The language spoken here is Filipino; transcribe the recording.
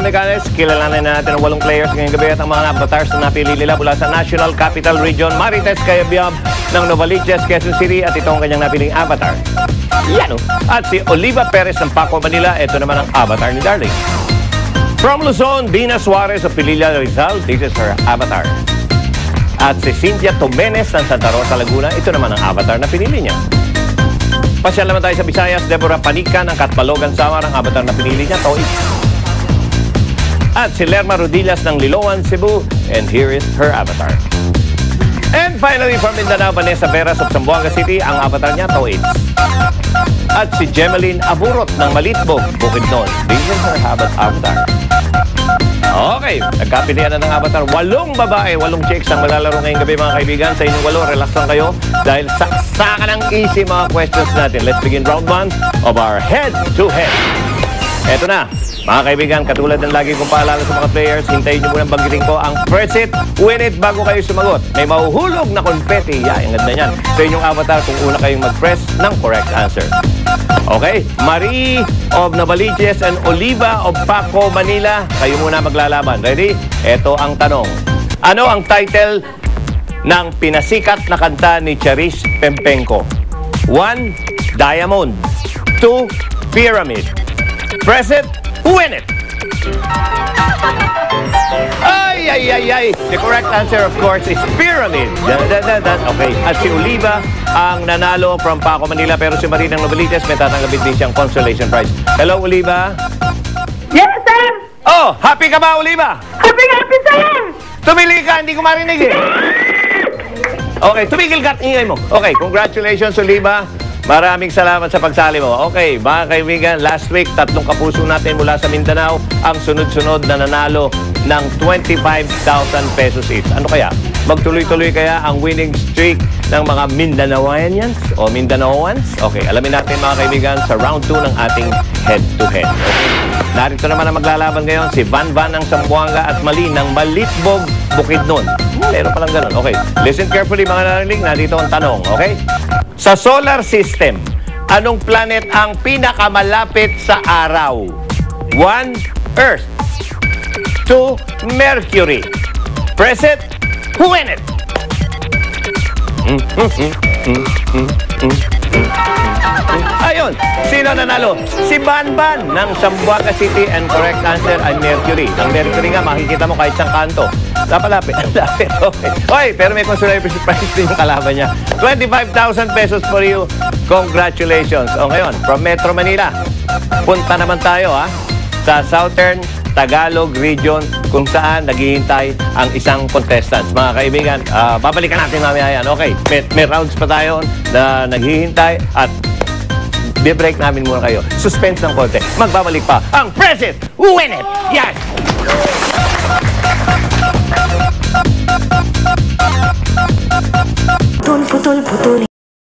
Mechanics, kilalanin na natin ang 8 players ngayong gabi at ang mga avatars na napili nila mula sa National Capital Region, Marites Cayabyab ng Novaliches, Quezon City at ito ang kanyang napiling avatar. Yan o. At si Oliva Perez ng Paco, Manila, ito naman ang avatar ni Darling. From Luzon, Dina Suarez of Pililla, Rizal, this is her avatar. At si Cynthia Tomenes ng Santa Rosa, Laguna, ito naman ang avatar na pinili niya. Pasyal naman tayo sa Visayas, Deborah Panica ng Catbalogan, Samar, ang avatar na pinili niya, Toy. At si Lerma Rodillas ng Liloan, Cebu, and here is her avatar. And finally, from Mindanao, Vanessa Veras of Zamboanga City, ang avatar niya, Toits. At si Gemeline Aburot ng Malitbog, Bukidnon, this is her avatar. Okay, nagkapilian na ng avatar. 8 babae, 8 chicks ang maglalaro ngayong gabi, mga kaibigan. Sa inyong 8, relax lang kayo dahil saksakan ng easy mga questions natin. Let's begin round 1 of our head-to-head. Eto na, mga kaibigan, katulad ng lagi kong paalala sa mga players, hintayin nyo munang banggitin ko ang press it, win it bago kayo sumagot. May mahuhulog na konfeti. Ang ganda niyan. Sa inyong avatar kung una kayong mag-press ng correct answer. Okay, Marie of Novaliches and Oliva of Paco, Manila, kayo muna maglalaban. Ready? Eto ang tanong. Ano ang title ng pinasikat na kanta ni Charis Pempenko? 1. Diamond. 2. Pyramid. Press it, win it! Ay! The correct answer, of course, is pyramid. Okay. At si Oliva ang nanalo from Paco, Manila. Pero si Marie ng Novaliches may tatanggapin din siyang consolation prize. Hello, Oliva. Yes, sir! Oh, happy ka ba, Oliva? Happy, sir! Tumili ka, hindi ko marinig eh. Okay, tumigil ka at ingay mo. Okay, congratulations, Oliva. Maraming salamat sa pagsali mo. Okay, mga kaibigan, last week, 3 kapuso natin mula sa Mindanao ang sunod-sunod na nanalo ng 25,000 pesos each. Ano kaya? Magtuloy-tuloy kaya ang winning streak ng mga Mindanaoans o Mindanaoans? Okay, alamin natin mga kaibigan sa round 2 ng ating head-to-head. Okay? Narito naman ang maglalaban ngayon si Van ng Zamboanga at Mali ng Malitbog, Bukidnon. Meron palang ganun. Okay, listen carefully mga narinig. Narito ang tanong, okay? Sa solar system, anong planet ang pinakamalapit sa araw? 1. Earth. 2. Mercury. Press it, win it! Ayun, sino nanalo? Si Banban ng Zamboanga City and correct answer ay Mercury. Ang Mercury nga, makikita mo kahit siyang kanto. Lapit. Okay. Oy, pero may consolation prize din yung kalaban niya. 25,000 pesos for you. Congratulations. O ngayon, from Metro Manila, punta naman tayo sa Southern Tagalog region kung saan naghihintay ang isang contestants. Mga kaibigan, babalikan natin mamaya yan. Okay, may rounds pa tayo na naghihintay at bi-break namin muna kayo. Suspense ng konti. Magbabalik pa ang Press It, Win It! Yes!